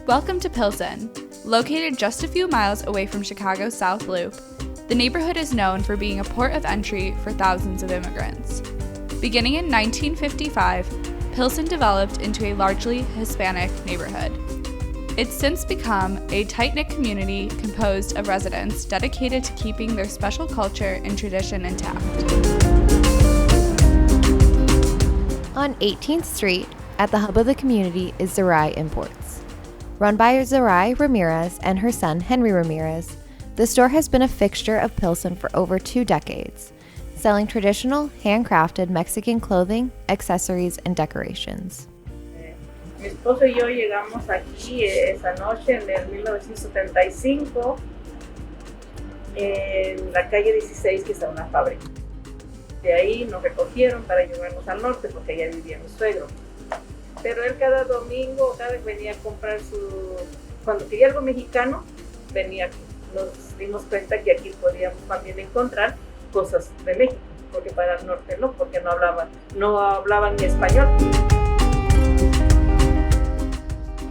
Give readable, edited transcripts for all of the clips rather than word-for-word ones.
Welcome to Pilsen. Located just a few miles away from Chicago's South Loop, the neighborhood is known for being a port of entry for thousands of immigrants. Beginning in 1955, Pilsen developed into a largely Hispanic neighborhood. It's since become a tight-knit community composed of residents dedicated to keeping their special culture and tradition intact. On 18th Street, at the hub of the community, is Reyes Imports. Run by Reyes Ramirez and her son Henry Ramirez, the store has been a fixture of Pilsen for over 2 decades, selling traditional, handcrafted Mexican clothing, accessories, and decorations. Mi esposo y yo llegamos aquí esa noche en el 1975 en la calle 16, que está una fábrica. De ahí nos recogieron para llevarnos al norte porque allá vivía mi suegro. Pero él cada domingo, cada vez venía a comprar cuando quería algo mexicano, venía aquí. Nos dimos cuenta que aquí podíamos también encontrar cosas de México, porque para el norte no, porque no hablaban ni español.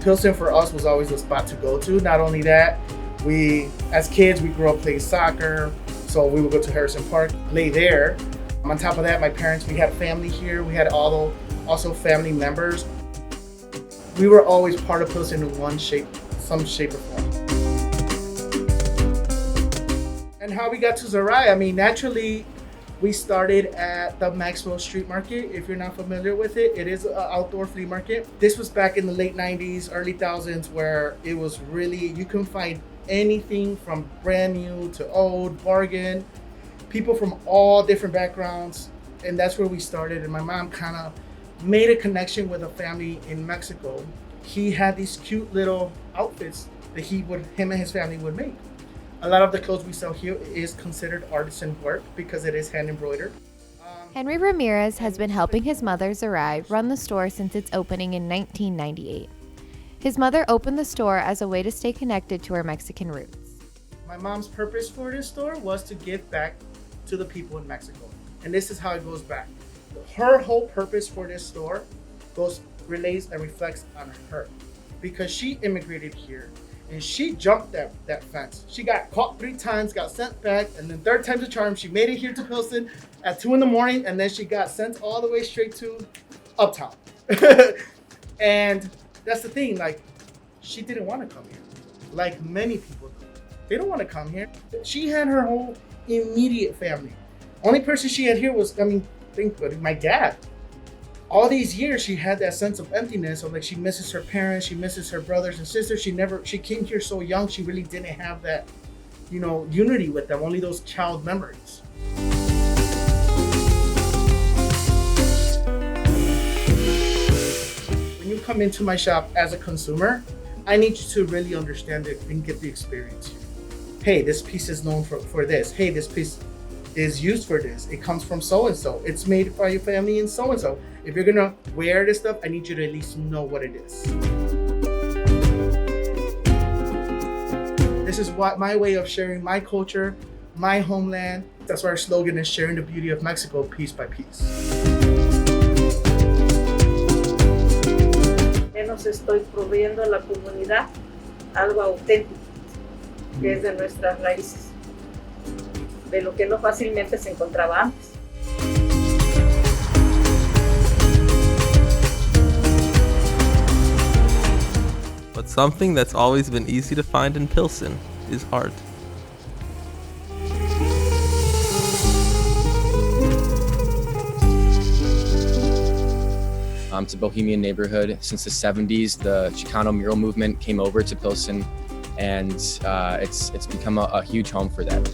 Pilsen for us was always the spot to go to. Not only that, as kids, we grew up playing soccer, so we would go to Harrison Park, play there. On top of that, my parents, we had family here. We had also family members. We were always part of Pilsen in some shape or form. And how we got to Reyes, I mean, naturally, we started at the Maxwell Street Market. If you're not familiar with it, it is an outdoor flea market. This was back in the late 90s, early 2000s, where it was really, you can find anything from brand new to old, bargain, people from all different backgrounds. And that's where we started. And my mom kind of made a connection with a family in Mexico. He had these cute little outfits that him and his family would make. A lot of the clothes we sell here is considered artisan work because it is hand embroidered. Henry Ramirez has been helping his mother, Reyes, run the store since its opening in 1998. His mother opened the store as a way to stay connected to her Mexican roots. My mom's purpose for this store was to give back to the people in Mexico. And this is how it goes back. Her whole purpose for this store relates and reflects on her, because she immigrated here and she jumped that fence. She got caught 3 times, got sent back, and then 3rd time's a charm. She made it here to Pilsen at 2 a.m, and then she got sent all the way straight to Uptown. And that's the thing, like, she didn't want to come here, like many people do. They don't want to come here. She had her whole immediate family. Only person she had here was, think about it, my dad. All these years, she had that sense of emptiness of like she misses her parents, she misses her brothers and sisters. She came here so young, she really didn't have that, unity with them, only those child memories. When you come into my shop as a consumer, I need you to really understand it and get the experience here. Hey, this piece is known for this. Hey, this piece is used for this. It comes from so-and-so. It's made by your family and so-and-so. If you're gonna wear this stuff, I need you to at least know what it is. This is my way of sharing my culture, my homeland. That's why our slogan is sharing the beauty of Mexico piece by piece. Nos estoy proveyendo a la comunidad algo auténtico, que es de nuestras raíces, de lo que no fácilmente se encontraba antes. But something that's always been easy to find in Pilsen is art. It's a bohemian neighborhood. Since the 70s, the Chicano mural movement came over to Pilsen, and it's become a huge home for that.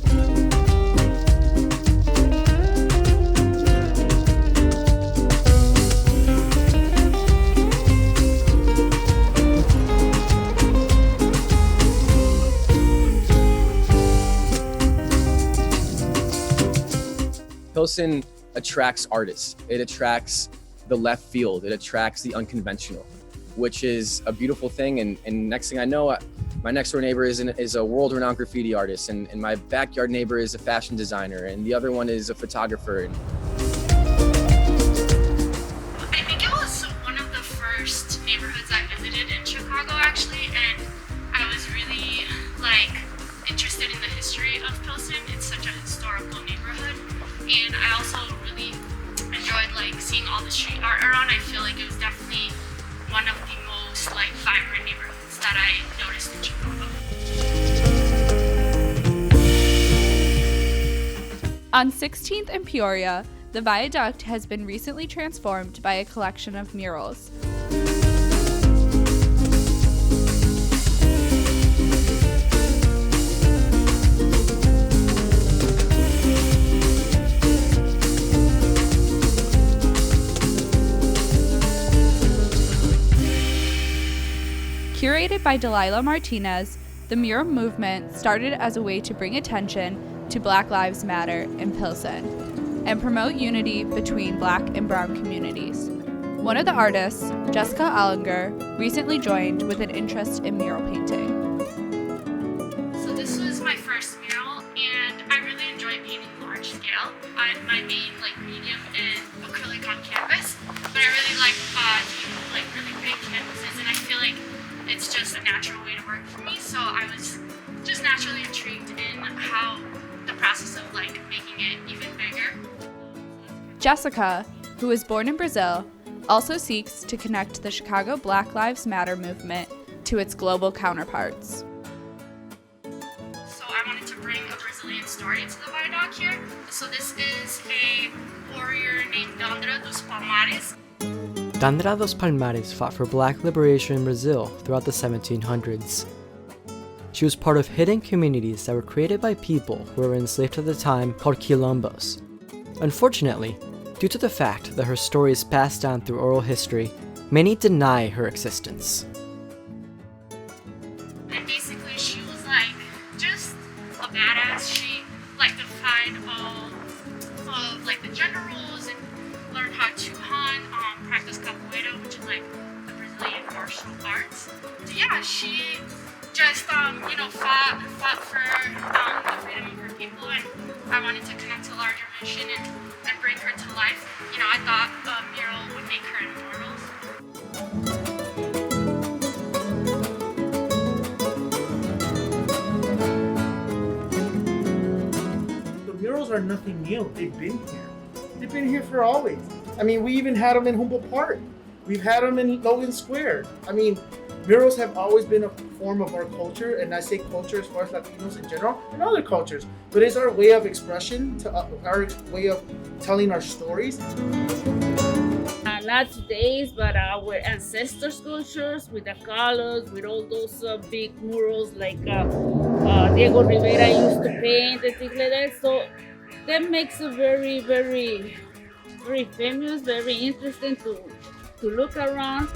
Pilsen attracts artists. It attracts the left field. It attracts the unconventional, which is a beautiful thing. And next thing I know, my next door neighbor is a world-renowned graffiti artist, and my backyard neighbor is a fashion designer, and the other one is a photographer. I think it was one of the first neighborhoods I visited in Chicago, actually, and I was really interested in the history of Pilsen. It's such a historical neighborhood, and I also really enjoyed seeing all the street art around. I feel like it was definitely one of the most vibrant neighborhoods that I noticed in Chicago. On 16th and Peoria, the viaduct has been recently transformed by a collection of murals. Curated by Delilah Martinez, the mural movement started as a way to bring attention to Black Lives Matter in Pilsen and promote unity between Black and Brown communities. One of the artists, Jessica Allinger, recently joined with an interest in mural painting. So this was my first mural, and I really enjoy painting large scale. My main medium is acrylic on canvas, but I really like doing really big canvases, and I feel like it's just a natural way to work for me, so I was just naturally intrigued in how the process of making it even bigger. Jessica, who was born in Brazil, also seeks to connect the Chicago Black Lives Matter movement to its global counterparts. So I wanted to bring a Brazilian story to the viaduct here. So this is a warrior named Dandra dos Palmares. Dandra dos Palmares fought for Black liberation in Brazil throughout the 1700s. She was part of hidden communities that were created by people who were enslaved at the time called quilombos. Unfortunately, due to the fact that her story is passed down through oral history, many deny her existence. And basically she was just a badass. She defied all of the gender roles and learned how to hunt, practice capoeira, which is the Brazilian martial arts. So yeah, she just fought for the freedom of her people, and I wanted to connect to a larger mission and bring her to life. I thought a mural would make her immortal. The murals are nothing new. They've been here. They've been here for always. We even had them in Humboldt Park. We've had them in Logan Square. Murals have always been a form of our culture, and I say culture as far as Latinos in general and other cultures, but it's our way of expression, our way of telling our stories. Not today's, but our ancestors' cultures with the colors, with all those big murals Diego Rivera used to paint and things like that. So that makes it very, very, very famous, very interesting to look around.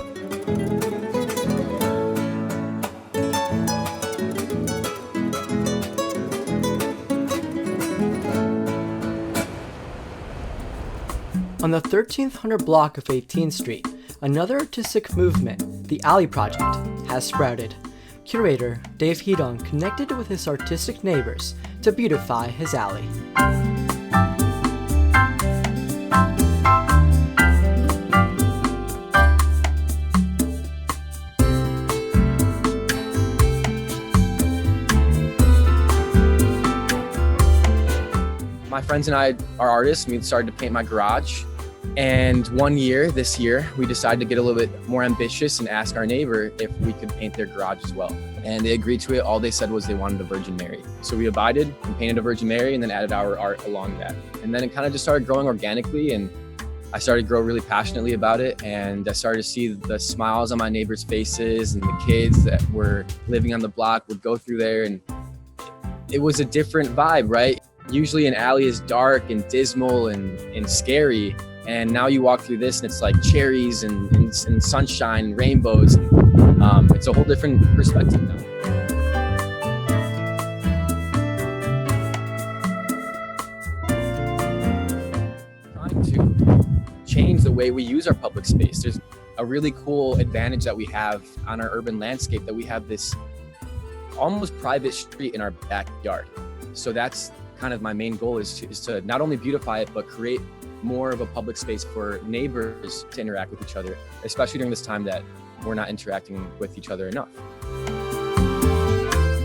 On the 1300 block of 18th Street, another artistic movement, the Alley Project, has sprouted. Curator Dave Hedon connected with his artistic neighbors to beautify his alley. My friends and I are artists, and we started to paint my garage. And this year, we decided to get a little bit more ambitious and ask our neighbor if we could paint their garage as well. And they agreed to it. All they said was they wanted a Virgin Mary. So we abided and painted a Virgin Mary and then added our art along that. And then it kind of just started growing organically, and I started to grow really passionately about it. And I started to see the smiles on my neighbors' faces, and the kids that were living on the block would go through there. And it was a different vibe, right? Usually an alley is dark and dismal and scary. And now you walk through this and it's like cherries and sunshine and rainbows. It's a whole different perspective now. passion to change the way we use our public space. There's a really cool advantage that we have on our urban landscape, that we have this almost private street in our backyard. So that's kind of my main goal, is to not only beautify it, but create more of a public space for neighbors to interact with each other, especially during this time that we're not interacting with each other enough.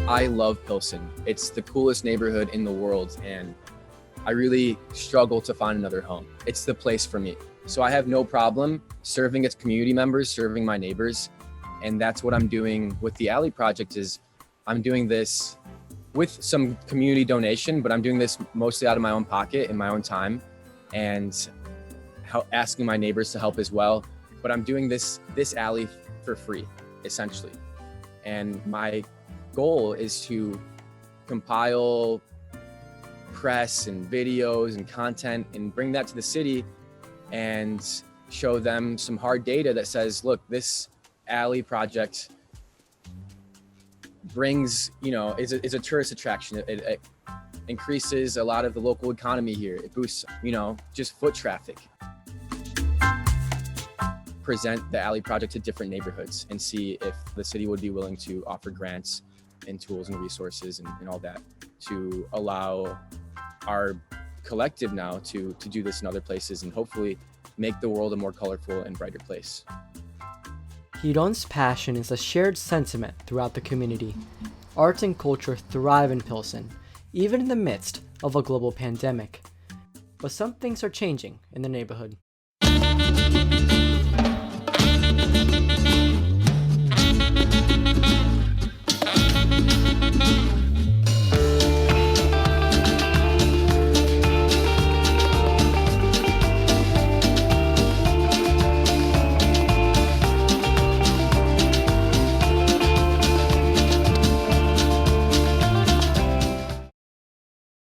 I love Pilsen. It's the coolest neighborhood in the world, and I really struggle to find another home. It's the place for me. So I have no problem serving its community members, serving my neighbors. And that's what I'm doing with the Alley Project. Is I'm doing this with some community donation, but I'm doing this mostly out of my own pocket in my own time, and asking my neighbors to help as well. But I'm doing this alley for free, essentially. And my goal is to compile press and videos and content and bring that to the city and show them some hard data that says, look, this alley project brings, is a tourist attraction. It increases a lot of the local economy here. It boosts, just foot traffic. Present the alley project to different neighborhoods and see if the city would be willing to offer grants and tools and resources and all that to allow our collective now to do this in other places and hopefully make the world a more colorful and brighter place. Giron's passion is a shared sentiment throughout the community. Arts and culture thrive in Pilsen, even in the midst of a global pandemic. But some things are changing in the neighborhood.